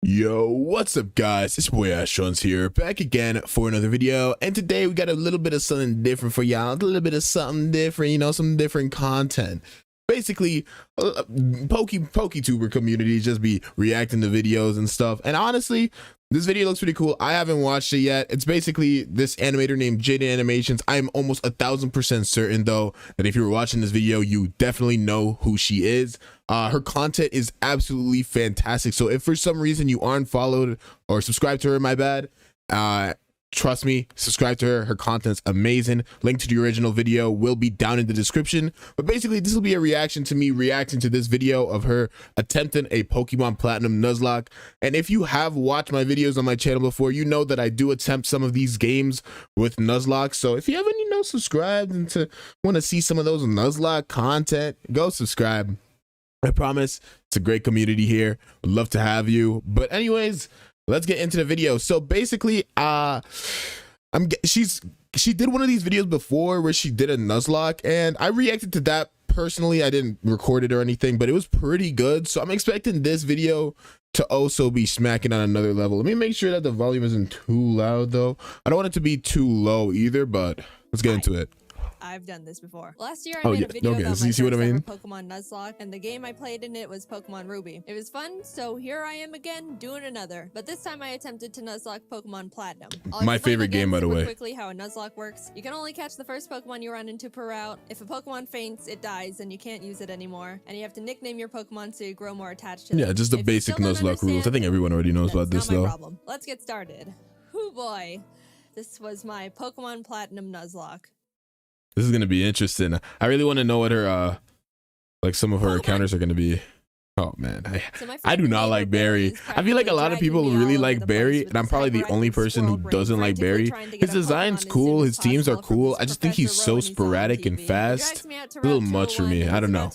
Yo, what's up guys? It's your boy Ashons here, back again for another video, and today we got a little bit of something different for y'all, a little bit of something different, some different content. Basically, Poketuber community just be reacting to videos and stuff, and honestly, this video looks pretty cool. I haven't watched it yet. It's basically this animator named Jaiden Animations. I'm almost 1000% certain though that if you're watching this video, you definitely know who she is. Her content is absolutely fantastic. So if for some reason you aren't followed or subscribed to her, my bad, trust me, subscribe to her. Her content's amazing. Link to the original video will be down in the description. But basically, this will be a reaction to me reacting to this video of her attempting a Pokemon Platinum Nuzlocke. And if you have watched my videos on my channel before, you know that I do attempt some of these games with Nuzlocke. So if you haven't, subscribed and want to see some of those Nuzlocke content, go subscribe. I promise it's a great community here. Would love to have you. But anyways, let's get into the video. So basically, she did one of these videos before where she did a Nuzlocke, and I reacted to that personally. I didn't record it or anything, but it was pretty good. So I'm expecting this video to also be smacking on another level. Let me make sure that the volume isn't too loud though. I don't want it to be too low either, but let's get into it. I've done this before. Last year I made a video about my first ever Pokemon Nuzlocke, and the game I played in it was Pokemon Ruby. It was fun, so here I am again doing another. But this time I attempted to Nuzlocke Pokemon Platinum. My favorite game, by the way. Quickly how a Nuzlocke works. You can only catch the first Pokemon you run into per route. If a Pokemon faints, it dies and you can't use it anymore. And you have to nickname your Pokemon so you grow more attached to them. Yeah, just the basic Nuzlocke rules. I think everyone already knows about this though. Problem. Let's get started. Hoo boy. This was my Pokemon Platinum Nuzlocke. This is gonna be interesting. I really want to know what her like some of her encounters are gonna be. Oh man, I do not like Barry. I feel like a lot of people really like Barry, and I'm probably the only person who doesn't like Barry. His design's cool, his teams are cool. I just think he's so sporadic and fast. A little much for me. I don't know.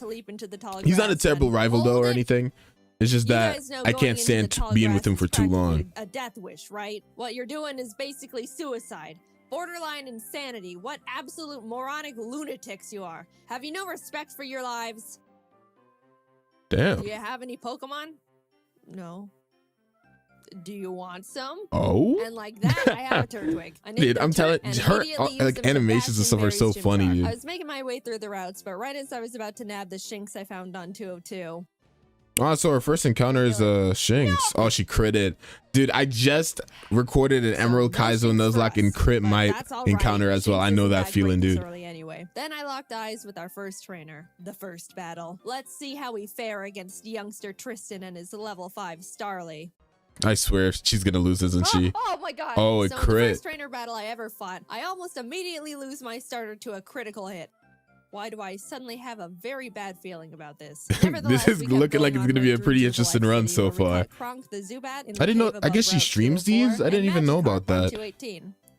He's not a terrible rival though or anything. It's just that I can't stand being with him for too long. A death wish, right? What you're doing is basically suicide. Borderline insanity. What absolute moronic lunatics you are. Have you no respect for your lives? Damn. Do you have any Pokemon? No. Do you want some? Oh. And like that, I have a Turtwig. Dude, I'm telling her, like animations and stuff are so funny, dude. I was making my way through the routes, but right as I was about to nab the Shinx I found on 202. Oh, so her first encounter is Shinx. Oh, she critted. Dude, I just recorded an Emerald Kaizo Nuzlocke and crit might encounter as well. I know that feeling, dude. Anyway. Then I locked eyes with our first trainer. The first battle. Let's see how we fare against youngster Tristan and his level 5 Starly. I swear she's gonna lose, isn't she? Oh my god. Oh, it so crit. In the first trainer battle I ever fought, I almost immediately lose my starter to a critical hit. Why do I suddenly have a very bad feeling about this? This is looking like it's going to be a pretty interesting run so far. I didn't know. I guess she streams these? I didn't even know about that.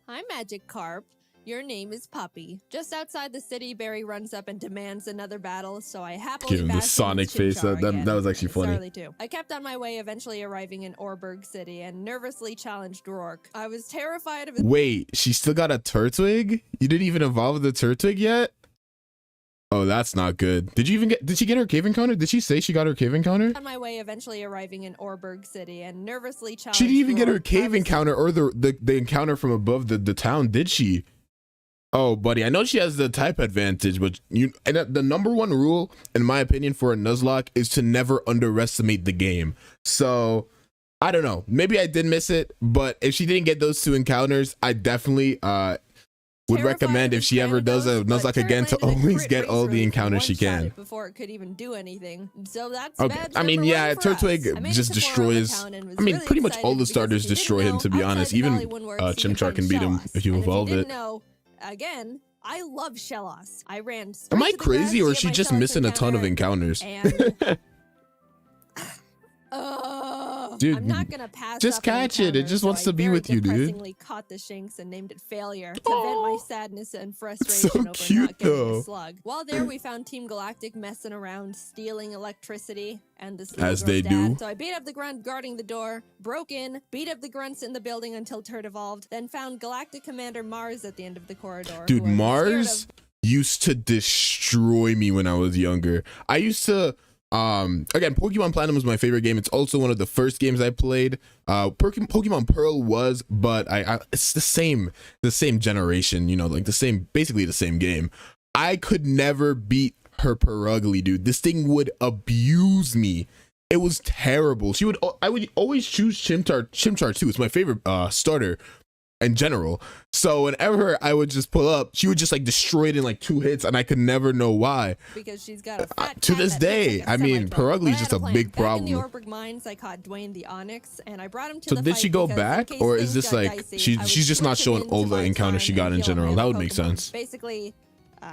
Hi, Magic Carp. Your name is Puppy. Just outside the city, Barry runs up and demands another battle, so I happily give him the Sonic face. That was actually funny. I kept on my way, eventually arriving in Orberg City, and nervously challenged Rourke. I was terrified of his— Wait, she still got a Turtwig? You didn't even evolve the Turtwig yet? Oh, that's not good. Did she get her cave encounter? Did she say she got her cave encounter? On my way, eventually arriving in Orberg City, and nervously challenged— She didn't even get her cave encounter or the encounter from above the town, did she? Oh, buddy, I know she has the type advantage, but the number one rule, in my opinion, for a Nuzlocke is to never underestimate the game. So, I don't know. Maybe I did miss it, but if she didn't get those two encounters, I definitely would recommend if she ever does a Nuzlocke again to always get all the encounters she can. Before it could even do anything. So that's okay. I mean, yeah, Turtwig just destroys. I mean, pretty much all the starters destroy him, to be honest. Even Chimchar can beat him if you evolve it. Again, I love Shellos. I ran. Am I crazy or is she just missing a ton of encounters? Dude, I'm not gonna pass just catch it. It just wants to be with you, dude. Caught the Shinx and named it Failure to vent my sadness and frustration so over cute, not getting though. a slug. While there, we found Team Galactic messing around, stealing electricity, and the as they do. So I beat up the grunt guarding the door, broke in, beat up the grunts in the building until Turd evolved, then found Galactic Commander Mars at the end of the corridor. Dude, Mars used to destroy me when I was younger. I used to Again, Pokemon Platinum was my favorite game. It's also one of the first games I played. Pokemon Pearl was, but it's the same generation, you know, like basically the same game. I could never beat her Perugly, dude. This thing would abuse me. It was terrible. I would always choose Chimchar too. It's my favorite starter in general. So whenever I would just pull up, she would just like destroy it in like 2 hits, and I could never know why. Because she's got a fat to this day, I mean, Perugly is just a big problem. Back in the Orberg Mines, I caught Dwayne the Onyx, and I brought him to the fight. So did she go back, or is this like she's just not showing all the encounters she got in general? That would make sense. Basically,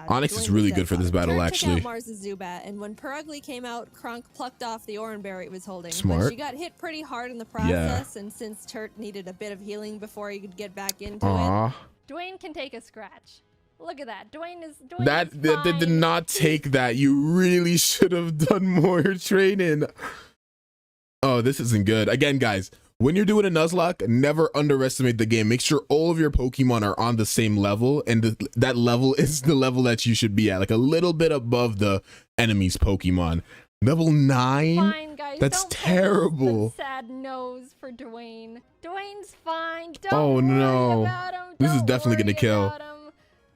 Onyx is really good for this battle, actually. Mars's Zubat, and when Perugly came out, Kronk plucked off the Oranberry it was holding. Smart. But she got hit pretty hard in the process, and since Turt needed a bit of healing before he could get back into it, Dwayne can take a scratch. Look at that. Dwayne is that did not take that. You really should have done more training. Oh, this isn't good. Again, guys, when you're doing a Nuzlocke, never underestimate the game. Make sure all of your Pokemon are on the same level, and that level is the level that you should be at, like a little bit above the enemy's Pokemon. Level 9? Fine, guys. That's terrible. Sad nose for Dwayne. Dwayne's fine. Oh no. About him. This is definitely gonna kill.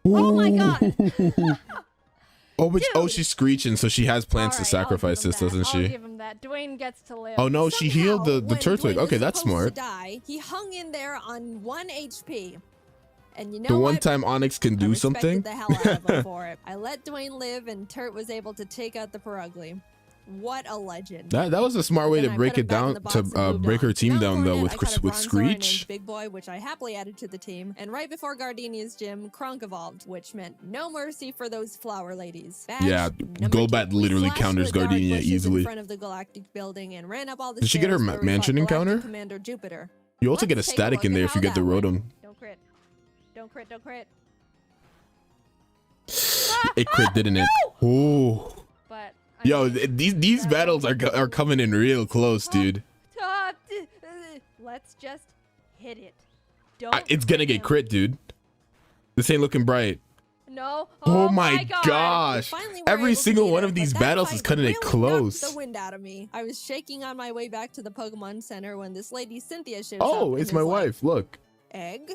Oh my god. Oh, but she's screeching, so she has plans to sacrifice this, doesn't she? I'll give him that. Dwayne gets to live. Oh no, she healed the Turtwig. Okay, that's smart. He hung in there on 1 HP. And you know the one time Onyx can do something. The hell out of him for it. I let Dwayne live, and Turt was able to take out the Perugly. What a legend. That was a smart way to break it down, to break her team down though, with Screech. Big Boy, which I happily added to the team. And right before Gardenia's gym, Kronk evolved, which meant no mercy for those flower ladies. Yeah, Golbat literally counters Gardenia easily. In front of the Galactic building and ran up all the Did she get her mansion encounter? Commander Jupiter. You also get a static in there if you get the Rotom. Don't crit. Don't crit. Don't crit. It crit, didn't it? Oh. But yo, these battles are coming in real close, dude. Let's just hit it. Don't. It's gonna get crit, dude. This ain't looking bright. No. Oh my gosh. Every single one of these battles is cutting it close. The wind out of me. I was shaking on my way back to the Pokemon Center when this lady Cynthia shows up. Oh, it's my wife. Look. Egg?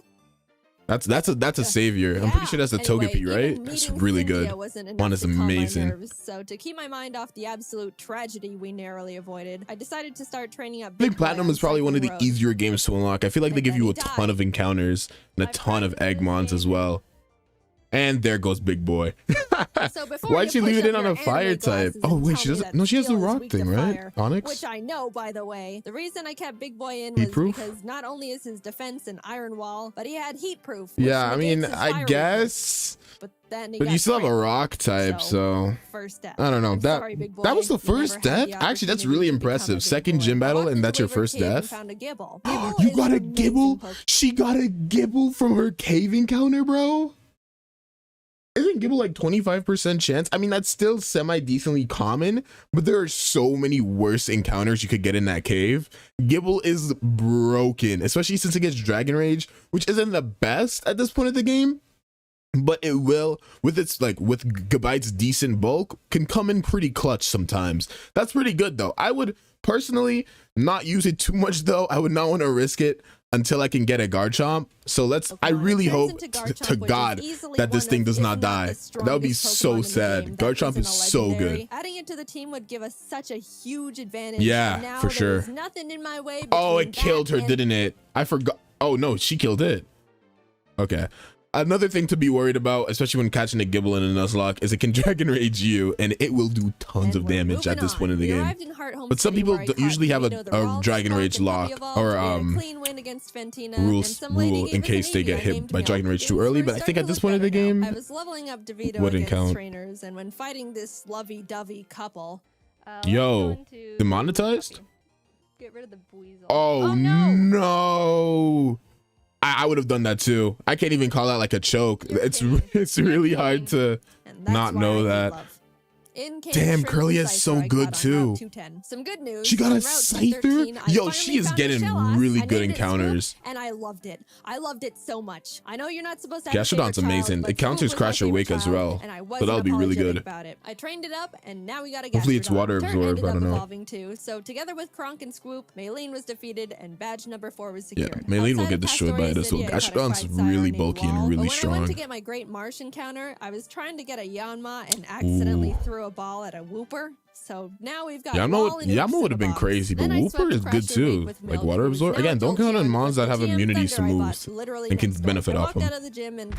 That's a savior. I'm pretty sure that's a Togepi, right? That's really good. One is amazing. So to keep my mind off the absolute tragedy we narrowly avoided, I decided to start training up. I think Platinum is probably one of the easier games to unlock. I feel like they give you a ton of encounters and a ton of Eggmons as well. And there goes Big Boy. Why'd she leave it in on a fire type? Oh wait, she doesn't. No, she has the rock thing, right? Onyx. Which I know, by the way. The reason I kept Big Boy in was because not only is his defense an iron wall, but he had heat proof. Yeah, I mean, I guess. But you still have a rock type, so first death. I don't know. That was the first death. Actually, that's really impressive. Second gym battle, and that's your first death. You got a Gibble? She got a Gibble from her cave encounter, bro. Isn't Gibble like 25% chance? I mean, that's still semi-decently common, but there are so many worse encounters you could get in that cave. Gibble is broken, especially since it gets Dragon Rage, which isn't the best at this point of the game, but it will, with its with Gabite's decent bulk, can come in pretty clutch sometimes. That's pretty good though. I would personally not use it too much though. I would not want to risk it until I can get a Garchomp. So I really hope to God that this thing does not die. That would be so sad. Garchomp is so good. Adding it to the team would give us such a huge advantage. Yeah, for sure. Nothing in my way. Oh, it killed her, didn't it? I forgot. Oh no, she killed it. Okay. Another thing to be worried about, especially when catching a Gibble in a Nuzlocke, is it can Dragon Rage you, and it will do tons of damage at this point in the game. But some people usually have a Dragon Rage lock or rule in case they get hit by Dragon Rage too early. But I think at this point in the game, I was leveling up DeVito against trainers, and when fighting this lovey-dovey couple, yo, demonetized? Get rid of the Buizel. Oh no. I would have done that too. I can't even call that like a choke. It's really hard to not know that. Damn, Curly is so good too. Some good news. She got a Scyther? Yo, she is getting really good encounters. And I loved it. I loved it so much. I know you're not supposed to have Gastrodon's amazing. It counters Crash or Wake as well. So that'll be really good. About it. I trained it up and now we got a Gastrodon. Hopefully it's water absorb, I don't know. Too. So together with Kronk and Swoop, Maylene was defeated and badge number 4 was secured. Yeah, Maylene will get destroyed by it as well. Gastrodon's really bulky and really strong. When I went to get my Great Marsh encounter, I was trying to get a Yanma and accidentally threw a ball at a Wooper. So now we've got Yanma would have been crazy, but Wooper is good too. Like water absorb. Again, don't count on mons that have immunities to moves and can benefit off them. Out of the gym and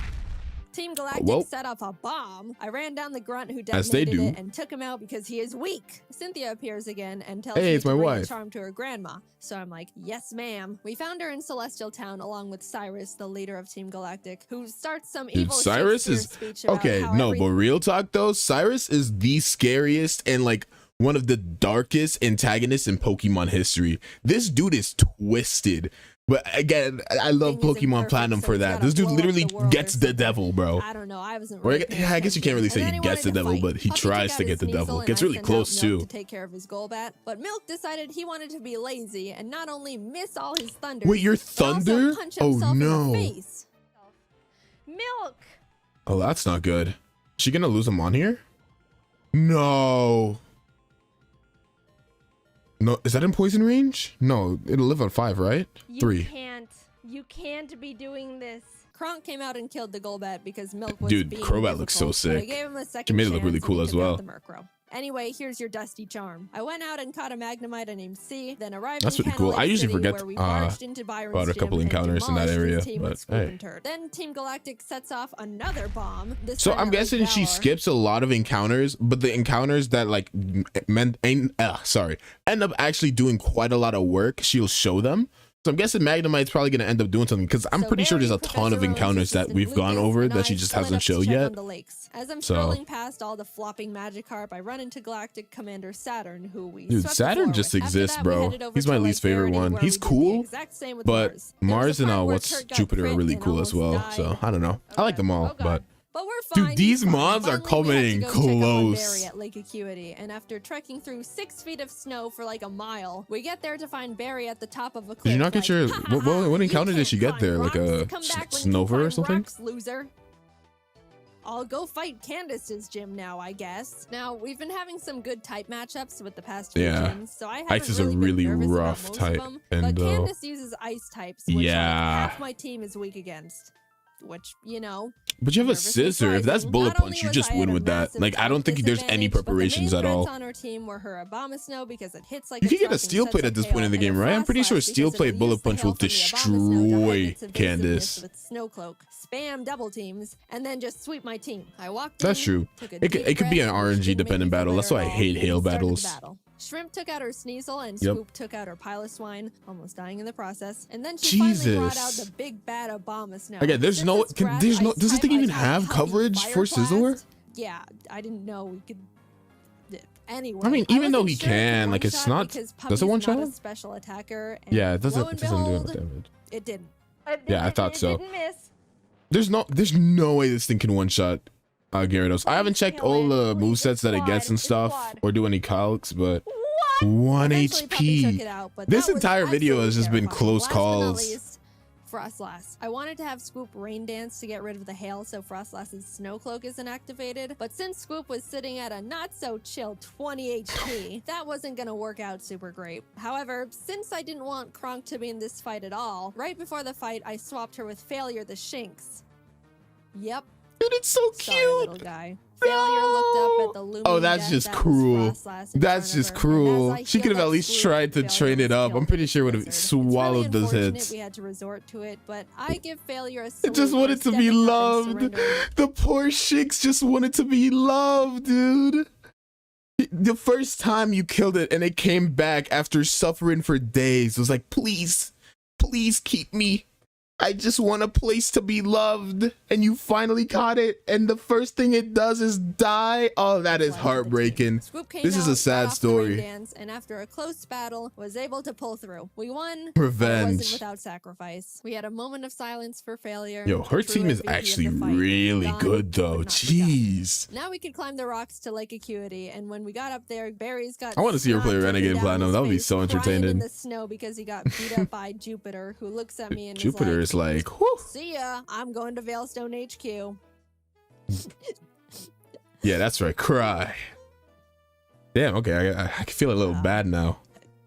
Team Galactic set off a bomb. I ran down the grunt who detonated it and took him out because he is weak. Cynthia appears again and tells me to bring the charm to her grandma. So I'm like, yes, ma'am. We found her in Celestial Town along with Cyrus, the leader of Team Galactic, who starts some evil Cyrus is okay. No, but real talk though, Cyrus is the scariest and like one of the darkest antagonists in Pokemon history. This dude is twisted. But again, I love Pokemon Platinum for that. This dude literally gets the devil, bro. I don't know. I wasn't. I guess you can't really say he gets the devil, but he tries to get the devil. Gets really close too. To take care of his Golbat, but Milk decided he wanted to be lazy and not only miss all his thunder. Wait, your thunder? Oh no. Milk. Oh, that's not good. Is she gonna lose him on here? No. No, is that in poison range? No, it'll live on 5, right? 3. You can't be doing this. Kronk came out and killed the Golbat because Milk was Dude, Crobat looks so sick. I gave him a second she made it look really cool as well. Anyway, here's your Dusty Charm. I went out and caught a Magnemite named C, then arrived That's in pretty cool. I usually forget about a couple encounters in that area, but hey. Then Team Galactic sets off another bomb. So I'm guessing she skips a lot of encounters, but the encounters that like end up actually doing quite a lot of work, she'll show them. So I'm guessing Magnemite's probably going to end up doing something because I'm pretty sure there's a ton of encounters that we've gone over that she just hasn't showed yet. As I'm strolling past all the flopping Magikarp, I run into Galactic Commander Saturn, who Saturn just exists, bro. He's my least favorite one. He's cool, but Mars and what's Jupiter are really cool as well. So I don't know. I like them all, but we're fine. Dude, these mons are coming close. At Lake Acuity, and after trekking through 6 feet of snow for like a mile, we get there to find Barry at the top of a cliff. Did you not get your what encounter did she get there? Like a Snover or something? Rocks, loser. I'll go fight Candace's gym now, I guess. Now, we've been having some good type matchups with the past few gyms, so I haven't Ice is a really rough type. But Candace uses ice types, which like half my team is weak against. Which, you know. But you have a scissor. If that's bullet punch, you just win with that. Like, I don't think there's any preparations at all. On our team were her Abomasnow because it hits like you can get a steel plate at this point in the game, right? I'm pretty sure steel plate bullet punch will destroy Candace. With Snow Cloak, spam double teams, and then just sweep my team. I walked That's true. It could be an RNG dependent battle. That's why I hate hail battles. Shrimp took out her Sneasel and Swoop took out her Piloswine, almost dying in the process. And then she finally brought out the big bad Abomasnow. Again, does this thing even have coverage for Scizor? Yeah, I didn't know we could. Anyway, I mean, even though he can, like, it's not. Does it one shot? A special attacker. Yeah, it doesn't do enough damage. It didn't. Yeah, I thought so. There's no way this thing can one shot Gyarados. I haven't checked all the movesets that it gets and stuff or do any calcs, but 1 HP. This entire video has just been close calls. Frostlass. I wanted to have Swoop Rain Dance to get rid of the hail so Frostlass's Snow Cloak isn't activated, but since Swoop was sitting at a not-so-chill 20 HP, that wasn't gonna work out super great. However, since I didn't want Kronk to be in this fight at all, right before the fight, I swapped her with Failure the Shinx. Yep. Dude, it's so cute. Sorry, little guy. Failure looked up at the looming oh, that's just cruel. That's just cruel. She could have at least tried to train it up. I'm pretty sure it would have swallowed those hits. We had to resort to it, but I give Failure a it just wanted to be loved. The poor Shinx just wanted to be loved, dude. The first time you killed it and it came back after suffering for days, it was like, please, please keep me. I just want a place to be loved, and you finally caught it, and the first thing it does is die. Oh, that is heartbreaking. This is a sad story. And after a close battle, was able to pull through. We won. Revenge. It wasn't without sacrifice. We had a moment of silence for failure. Yo, her team is actually really good, though. Jeez. Now we could climb the rocks to Lake Acuity, and when we got up there, Barry's got. I want to see her play Renegade Platinum. That would be so entertaining. In the snow because he got beat up by Jupiter, who looks at me and Jupiter is like, whoo. See ya. I'm going to Veilstone HQ. Yeah, that's right. Cry. Damn. Okay, I feel a little bad now.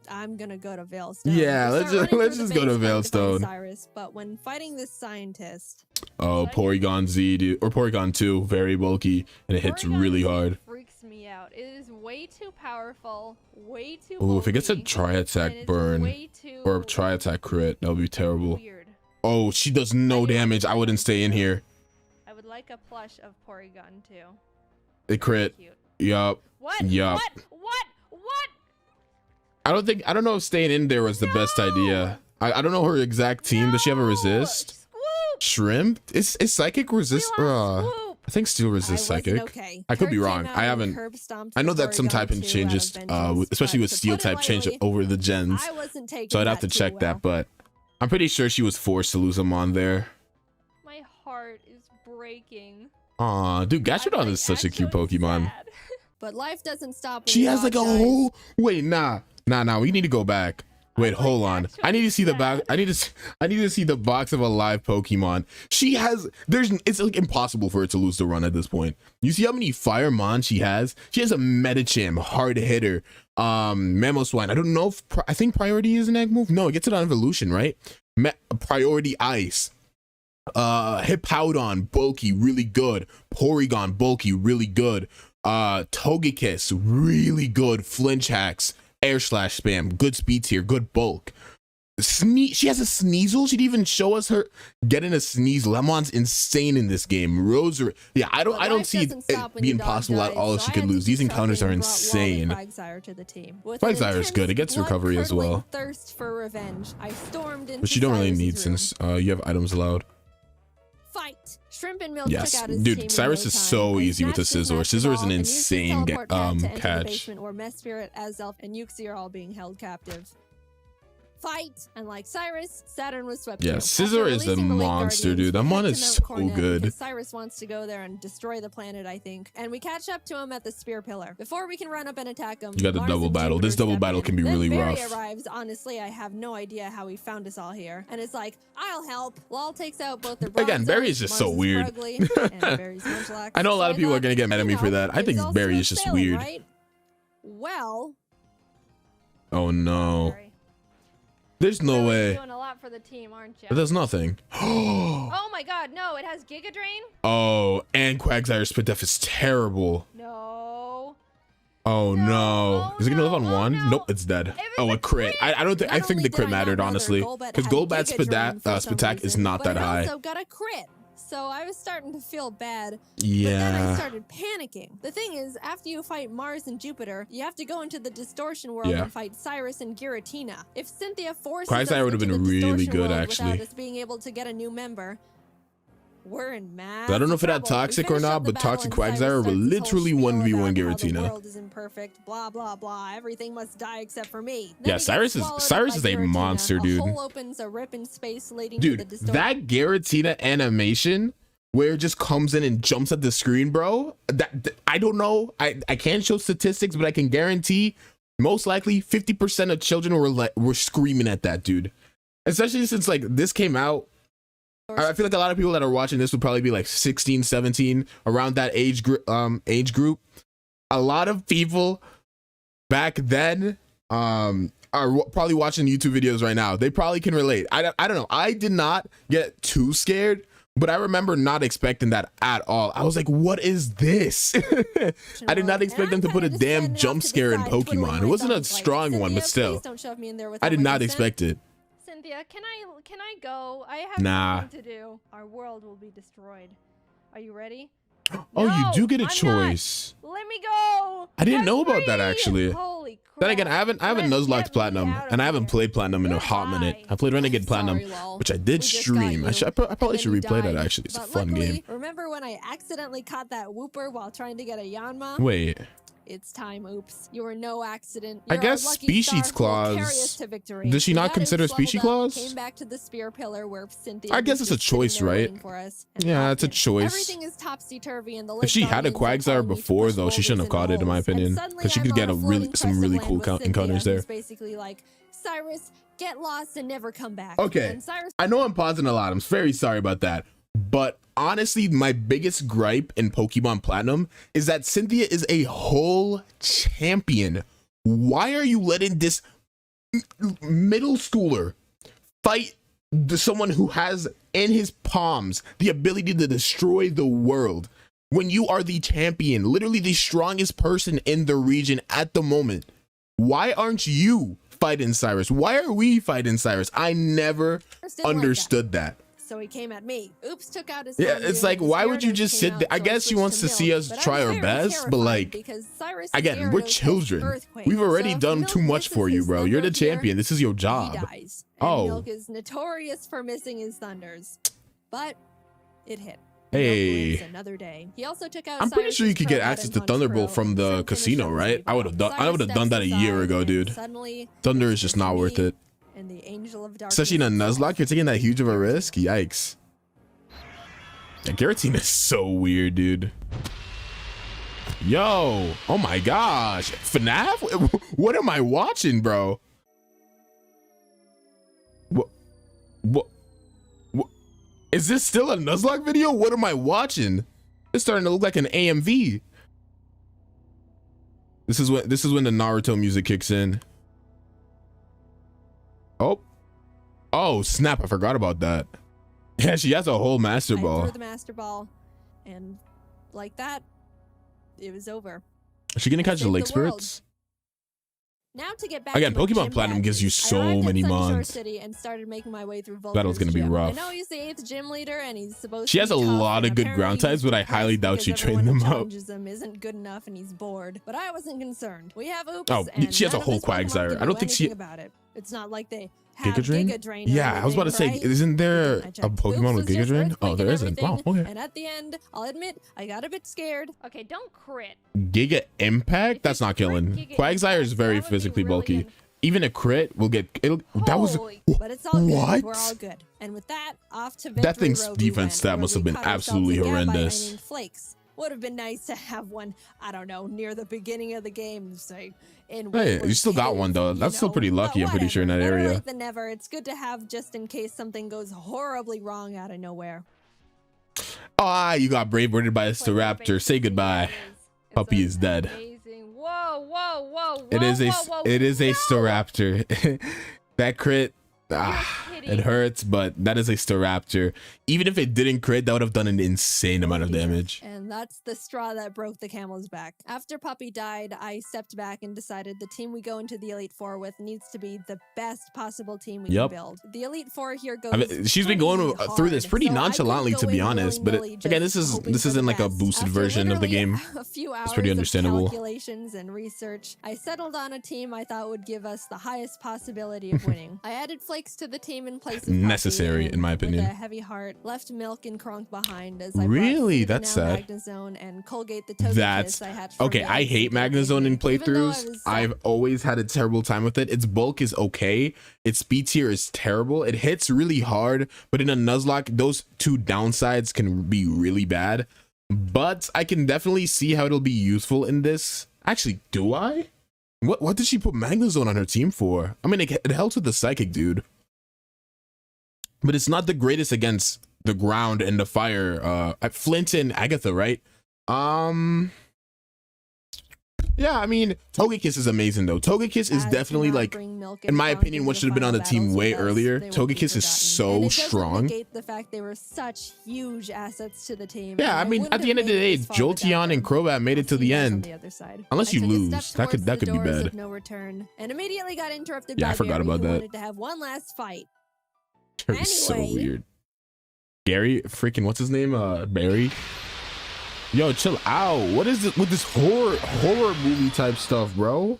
I'm gonna go to Veilstone. Yeah, let's just go to Veilstone. Cyrus, but when fighting this scientist. Oh, Porygon Z, dude, or Porygon 2, very bulky, and it hits really hard. Freaks me out. It is way too powerful, way too. Oh, if it gets a tri-attack burn or a tri-attack crit, that would be terrible. Weird. Oh, she does no damage. I wouldn't stay in here. I would like a plush of Porygon too. It crit. Yup. What? Yup. What? I don't know if staying in there was the best idea. I don't know her exact team. Does she have a resist? Swoop. Shrimp? Is psychic resist? I think steel resist psychic. Okay. I could be wrong. I haven't. I know that some typing changes, especially with steel type, change over the gens. So I'd have to check that, but I'm pretty sure she was forced to lose them on there. My heart is breaking. Aw, dude, Gastrodon is such a cute Pokemon. Sad. But life doesn't stop. She has like a whole. Wait, nah. We need to go back. Wait, hold on. I need to see the back. I need to see the box of a live Pokemon. She has. It's like impossible for her to lose the run at this point. You see how many Firemon she has? She has a Medicham, hard hitter, Mamoswine. I don't know if I think Priority is an egg move. No, it gets it on evolution, right? Priority Ice. Hippowdon, bulky, really good. Porygon, bulky, really good. Togekiss, really good. Flinch hacks. Air slash spam, good speed tier, good bulk. She has a Sneasel. She'd even show us her getting a Sneasel. Lemon's insane in this game. Rosary, yeah, I don't see it being possible at all if she could lose. These encounters are insane. Quagsire is good. It gets recovery as well. Thirst for revenge, I stormed into but you don't really need since you have items allowed. Fight. Shrimp and Milk yes, took out his dude, team Cyrus is so easy with the Scizor. Scizor is an insane catch. Where Mesprit, Azelf, and Uxie are all being held captive. Fight! And like Cyrus, Saturn was swept. Yeah, Scizor is a monster, dude. That mon is so good. Cyrus wants to go there and destroy the planet, I think. And we catch up to him at the Spear Pillar. Before we can run up and attack him, you got the double battle. This double battle can be really rough. Barry arrives. Honestly, I have no idea how he found us all here. And it's like, I'll help. Lol takes out both their again, Barry is just so weird. I know a lot of people are gonna get mad at me for that. I think Barry is just weird. Right? Well. Oh no. There's no way. Doing a lot for the team, aren't you? But there's nothing. Oh my god, no, it has Giga Drain? Oh, and Quagsire's Spit Def is terrible. No. Oh no. Is it gonna live on one? No. Nope, it's dead. Oh, a crit. I don't think. I think the crit mattered, honestly. Because Golbat's Spatak is not that high. Also got a crit. So I was starting to feel bad. Yeah. But then I started panicking. The thing is, after you fight Mars and Jupiter, you have to go into the distortion world and fight Cyrus and Giratina. If Cynthia forces Quagsire would have been really good, actually. Without us being able to get a new member, we're in massive I don't know if it had Toxic or not, but Toxic Quagsire will literally 1v1 Giratina. The world is imperfect, blah blah blah. Everything must die except for me. Yeah, Cyrus is a monster, dude. A hole opens, a rip in space leading dude, to the distortion. That Giratina animation where it just comes in and jumps at the screen, bro. That I don't know. I can't show statistics, but I can guarantee most likely 50% of children were screaming at that, dude. Especially since like this came out. I feel like a lot of people that are watching this would probably be like 16, 17, around that age group. A lot of people back then are probably watching YouTube videos right now. They probably can relate. I don't know. I did not get too scared, but I remember not expecting that at all. I was like, what is this? I did not expect them to put a damn jump scare in Pokemon. It wasn't a strong one, but still. I did not expect it. Cynthia, can I go? I have nothing to do. Our world will be destroyed. Are you ready? Oh, No, you do get a I'm choice. Not. Let me go. I didn't I'm know about that free! actually. Holy crap. Then again, I haven't Nuzlocke Platinum, and I haven't played Platinum in a hot minute. I played Renegade Platinum, which I did stream. I probably should replay that actually. It's a fun game. Remember when I accidentally caught that Wooper while trying to get a Yanma? Wait. It's time, oops. You were no accident. I guess species clause. Does she not consider species clause? Came back to the spear pillar where Cynthia I guess it's a choice, right? Yeah, it's a choice. Everything is topsy-turvy and the if she had a Quagsire before, though, she shouldn't have caught it, in my opinion, because she could get some really cool encounters there. Basically like, Cyrus, get lost and never come back. Okay, I know I'm pausing a lot. I'm very sorry about that. But honestly, my biggest gripe in Pokemon Platinum is that Cynthia is a whole champion. Why are you letting this middle schooler fight someone who has in his palms the ability to destroy the world when you are the champion, literally the strongest person in the region at the moment? Why aren't you fighting Cyrus? Why are we fighting Cyrus? I never understood that. So he came at me. Oops, took out his. Yeah, it's like, why would you just sit there? I guess she wants to see us try our best, but like, again, we're children. We've already done too much for you, bro. You're the champion. This is your job. Oh. Milk is notorious for missing his thunders, but it hit. Hey, another day. He also took out. I'm pretty sure you could get access to Thunderbolt from the casino, right? I would have done that a year ago, dude. Thunder is just not worth it. And the Angel of Darkness. Especially in a Nuzlocke, you're taking that huge of a risk. Yikes. Yeah, Giratina is so weird, dude. Yo, oh my gosh, FNAF? What am I watching, bro? What? Is this still a Nuzlocke video? What am I watching? It's starting to look like an AMV. This is when the Naruto music kicks in. Oh snap, I forgot about that. Yeah, she has a whole Master Ball. I threw the Master Ball, and like that, it was over. Is she gonna catch the Lake Spirits? Now to get back again, Pokemon Platinum gives you so many mons. And started making my way through Battle's gonna be rough. I know he's the 8th gym leader, and he's supposed. She has a lot of good ground types, but I highly doubt she trained them up. Isn't good enough, and he's bored. But I wasn't concerned. We have Oops. Oh, she has a whole Quagsire. I don't think she. About it. It's not like they. Giga Drain? Yeah, I was about to say, isn't there a Pokemon with Giga Drain? Oh, there isn't. Wow, okay. And at the end, I'll admit, I got a bit scared. Okay, don't crit. Giga Impact? That's not killing. Quagsire is very physically bulky. Even a crit will get it'll. That was but it's all good. We're all good. And with that, off to that thing's defense stat must have been absolutely horrendous. Flakes. Would have been nice to have one, I don't know, near the beginning of the game, say. Hey, you still got one though. That's still pretty lucky, I'm pretty sure, in that area. Late than never. It's good to have just in case something goes horribly wrong out of nowhere. Ah, you got brave birded by a Staraptor. Say goodbye. Puppy is dead. Whoa. It is a Staraptor. That crit. It hurts, but that is a Staraptor. Even if it didn't crit, that would have done an insane amount of damage. And that's the straw that broke the camel's back. After Puppy died, I stepped back and decided the team we go into the Elite Four with needs to be the best possible team we can build. The Elite Four here goes. I mean, she's been going through this pretty nonchalantly, to be honest. But again, this isn't like a boosted version of the game. It's pretty understandable. Calculations and research, I settled on a team I thought would give us the highest possibility of winning. I added Flakes to the team in place of necessary, in my opinion. With a heavy heart, left Milk and Kronk behind as I really that's sad. And Colgate the that's okay. I hate Magnezone in playthroughs. I've always had a terrible time with it. Its bulk is okay. Its speed tier is terrible. It hits really hard, but in a Nuzlocke, those two downsides can be really bad. But I can definitely see how it'll be useful in this. Actually, do I? What did she put Magnezone on her team for? I mean, it helps with the Psychic, dude. But it's not the greatest against the ground and the fire. Flint and Agatha, right? Yeah, I mean, Togekiss is amazing though. Togekiss is definitely, like, in my opinion, what should have been on the team way earlier. Togekiss is so strong. The fact they were such huge assets to the team. Yeah, I mean, at the end of the day, Jolteon and Crobat made it to the end. Unless you lose, that could be bad. No return, and immediately got interrupted. Yeah, I forgot about that. Wanted to have one last fight. Anyway. So weird. Gary, freaking what's his name? Barry. Yo, chill out. What is it with this horror movie type stuff, bro?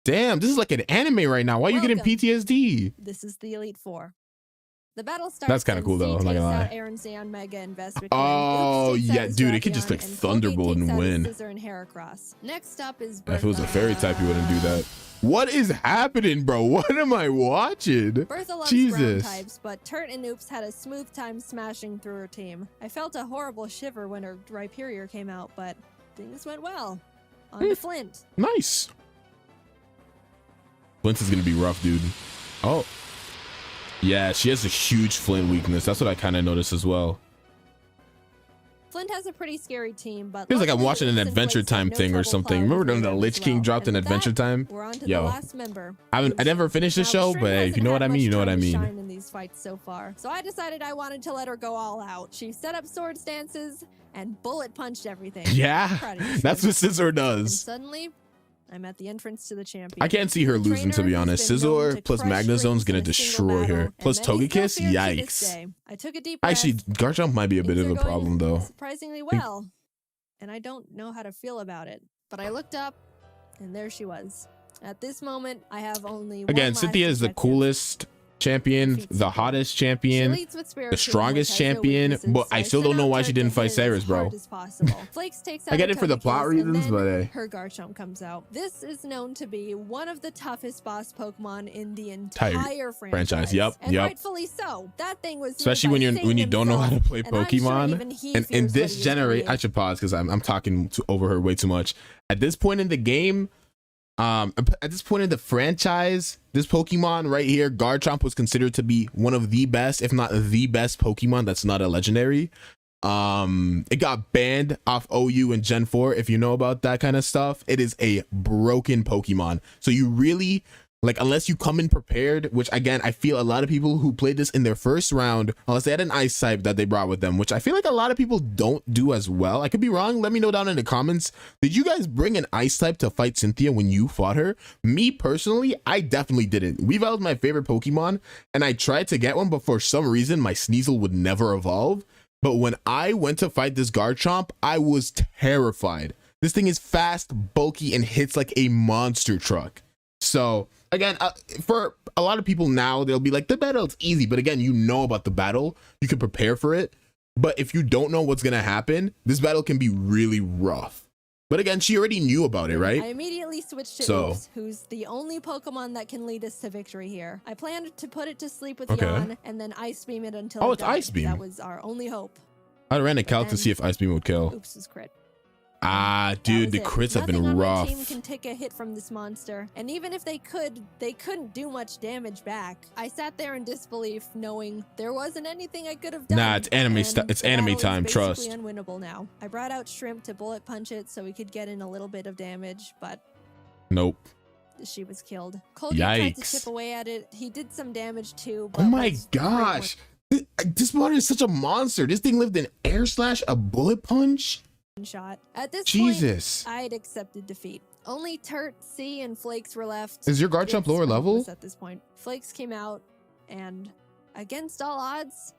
Damn, this is like an anime right now. Why are you getting PTSD? This is the Elite Four. The battle starts. That's kind of cool though. I'm not gonna lie. Aaron, Xeon, Mega, and Oh yeah, dude, it could just like Thunderbolt and win. And Heracross. Next up is if it was a fairy type, you wouldn't do that. What is happening, bro? What am I watching? Bertha loves ground types, but Turt and Oops had a smooth time smashing through her team. I felt a horrible shiver when her Rhyperior came out, but things went well. On to Flint. Nice. Flint is gonna be rough, dude. Oh. Yeah, she has a huge Flint weakness. That's what I kind of noticed as well. Flint has a pretty scary team, but feels like I'm watching an Adventure Time thing or something. Remember when the Lich King dropped an Adventure Time? Yo, I never finished the show, but hey, if you know what I mean, you know what I mean. In these fights so far, so I decided I wanted to let her go all out. She set up sword stances and bullet punched everything. Yeah, that's what Scizor does. And suddenly, I'm at the entrance to the champion. I can't see her losing, to be honest. Scizor plus Magnezone's gonna destroy her. Plus Togekiss, yikes. I took a deep breath. Actually, Garchomp might be a bit of a problem though. Surprisingly well, and I don't know how to feel about it. But I looked up, and there she was. At this moment, I have only again. Cynthia is the coolest champion, the hottest champion, the strongest champion, but I still don't know why she didn't fight Cyrus, bro. I get it for the plot reasons, but her Garchomp comes out. This is known to be one of the toughest boss Pokemon in the entire franchise. Yep, and rightfully so. That thing was especially when you don't know how to play Pokemon. And in this generation, I should pause because I'm talking over her way too much. At this point in the game, at this point in the franchise, this Pokemon right here, Garchomp, was considered to be one of the best, if not the best Pokemon that's not a legendary. It got banned off OU in Gen 4. If you know about that kind of stuff, it is a broken Pokemon. So you really, like, unless you come in prepared, which again, I feel a lot of people who played this in their first round, unless they had an ice type that they brought with them, which I feel like a lot of people don't do as well. I could be wrong. Let me know down in the comments. Did you guys bring an ice type to fight Cynthia when you fought her? Me personally, I definitely didn't. Weavile was my favorite Pokemon, and I tried to get one, but for some reason, my Sneasel would never evolve. But when I went to fight this Garchomp, I was terrified. This thing is fast, bulky, and hits like a monster truck. So again, for a lot of people now, they'll be like, the battle's easy. But again, you know about the battle. You can prepare for it. But if you don't know what's going to happen, this battle can be really rough. But again, she already knew about it, right? I immediately switched to Oops, who's the only Pokemon that can lead us to victory here. I planned to put it to sleep with Yawn and then Ice Beam it until it died. Ice Beam. That was our only hope. I ran a calc to see if Ice Beam would kill. Oops was crit. Ah, dude, the crits have been rough. Nothing on my team can take a hit from this monster, and even if they could, they couldn't do much damage back. I sat there in disbelief, knowing there wasn't anything I could have done. Nah, it's anime time. Trust. It's unwinnable now. I brought out Shrimp to bullet punch it so we could get in a little bit of damage, but nope. She was killed. Colgate tried to chip away at it. He did some damage too. But oh my gosh, this water is such a monster. This thing lived in air slash a bullet punch. Shot. At this Jesus. point, I had accepted defeat. Only Turt, C, and Flakes were left. Is your Garchomp lower level? At this point, Flakes came out, and against all odds,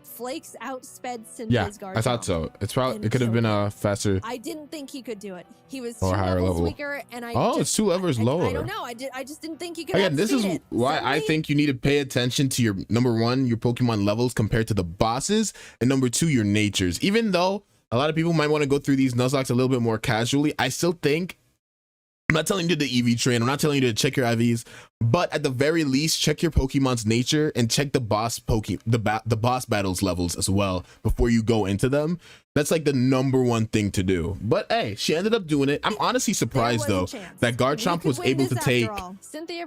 Flakes outsped Cynthia's Garchomp. I thought so. It's probably it could have been a faster. I didn't think he could do it. He was or 2 higher levels level. Weaker, and it's 2 levels lower. I don't know. I just didn't think he could. Again, this is why I think you need to pay attention to your number 1, your Pokemon levels compared to the bosses, and number 2, your natures. Even though a lot of people might want to go through these Nuzlocke a little bit more casually, I still think, I'm not telling you to EV train, I'm not telling you to check your IVs, but at the very least, check your Pokemon's nature and check the boss the boss battles levels as well before you go into them. That's like the number 1 thing to do. But hey, she ended up doing it. I'm honestly surprised though that Garchomp was able to take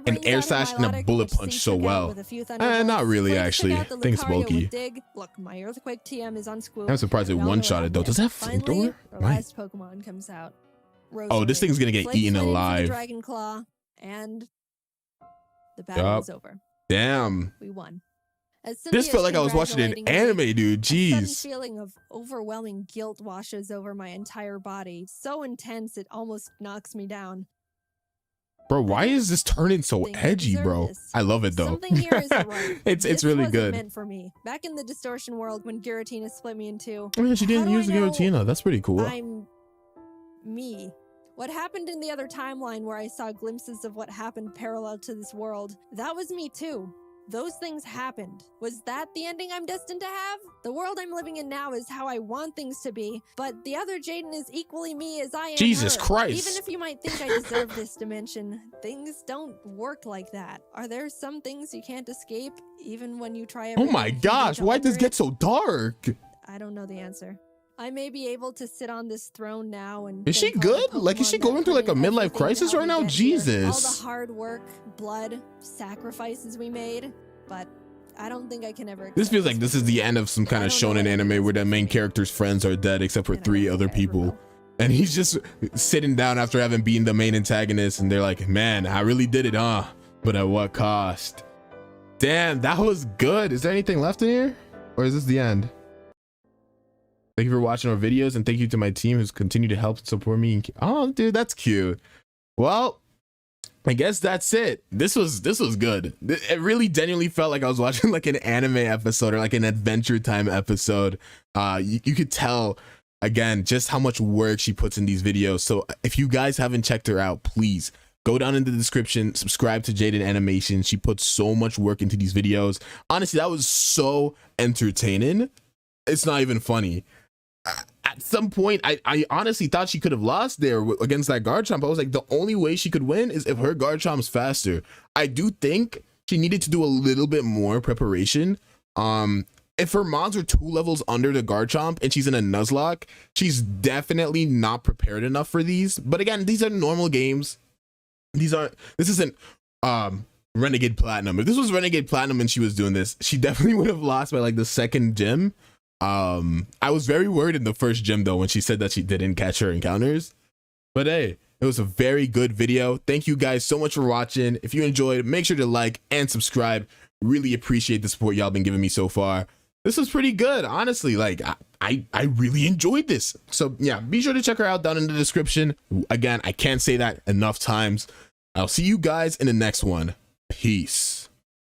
an air slash and a bullet punch so well. Not really, actually. I think it's bulky. Look, my Earthquake TM is on Squoo. I'm surprised it one-shotted though. Does that flamethrower? Last Pokemon comes out. Oh, this thing's gonna get eaten alive. Dragon Claw, and the battle is over. Damn. We won. This felt like I was watching an anime, dude. Jeez. A sudden feeling of overwhelming guilt washes over my entire body. So intense, it almost knocks me down. Bro, why is this turning so edgy, bro? I love it though. Something here isn't right. It's really good. Meant for me. Back in the distortion world when Giratina split me in two. Oh yeah, she didn't use the Giratina. That's pretty cool. I'm me. What happened in the other timeline where I saw glimpses of what happened parallel to this world, that was me too. Those things happened. Was that the ending I'm destined to have? The world I'm living in now is how I want things to be, but the other Jaiden is equally me as I am Jesus her. Christ. Even if you might think I deserve this dimension, things don't work like that. Are there some things you can't escape, even when you try everything? Oh my gosh, why'd this get so dark? I don't know the answer. I may be able to sit on this throne now and... Is she good? Like, is she going through like a midlife crisis right now? Jesus. All the hard work, blood, sacrifices we made, but I don't think I can ever... This feels like this is the end of some kind of shonen anime where the main character's friends are dead except for 3 other people. And he's just sitting down after having beaten the main antagonist and they're like, man, I really did it, huh? But at what cost? Damn, that was good. Is there anything left in here? Or is this the end? Thank you for watching our videos and thank you to my team who's continued to help support me. Oh, dude, that's cute. Well, I guess that's it. This was good. It really genuinely felt like I was watching like an anime episode or like an Adventure Time episode. You could tell again just how much work she puts in these videos. So if you guys haven't checked her out, please go down in the description, subscribe to Jaiden Animation. She puts so much work into these videos. Honestly, that was so entertaining. It's not even funny. At some point, I honestly thought she could have lost there against that Garchomp. I was like, the only way she could win is if her Garchomp's faster. I do think she needed to do a little bit more preparation. If her mons are 2 levels under the Garchomp and she's in a Nuzlocke, she's definitely not prepared enough for these. But again, these are normal games. This isn't Renegade Platinum. If this was Renegade Platinum and she was doing this, she definitely would have lost by like the second gym. I was very worried in the first gym though when she said that she didn't catch her encounters, but hey, it was a very good video. Thank you guys so much for watching. If you enjoyed, make sure to like and subscribe. Really appreciate the support y'all been giving me so far. This was pretty good, honestly. Like I really enjoyed this. So yeah, be sure to check her out down in the description. Again, I can't say that enough times. I'll see you guys in the next one. Peace.